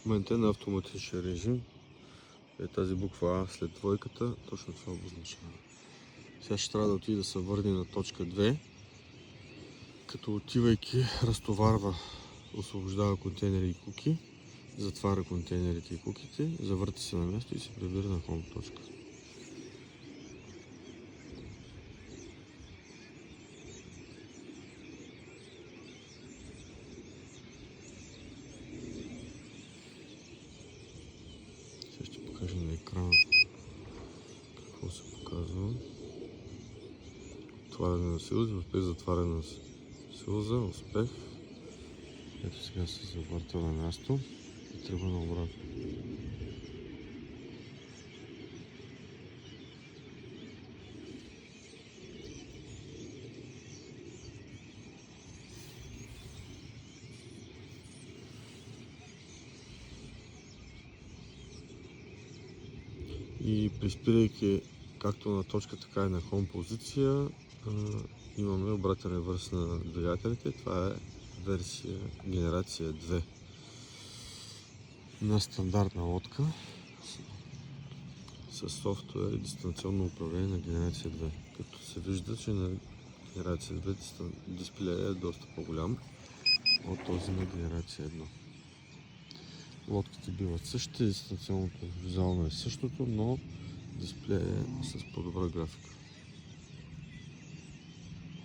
В момента е на автоматичен режим. Е тази буква А след двойката, точно това обозначава. Сега ще трябва да отиде да се върне на точка 2, като отивайки разтоварва, освобождава контейнери и куки, затваря контейнерите и куките, завърти се на място и се прибира на home точка. Сега ще покажа на екрана какво се показва. Отваряне на силузи, успех, затваряне на силуза, успех. Ето сега се завърта на място и тръгва на обратно. И приспирайки както на точка, така и на home позиция, имаме обратен ревърс на двигателите. Това е версия генерация 2 на стандартна лодка с софтуер и дистанционно управление на генерация 2. Като се вижда, че на генерация 2 дисплея е доста по-голям от този на генерация 1. Лодките биват същите, дистанционното визуално е същото, но дисплея е с по-добра графика.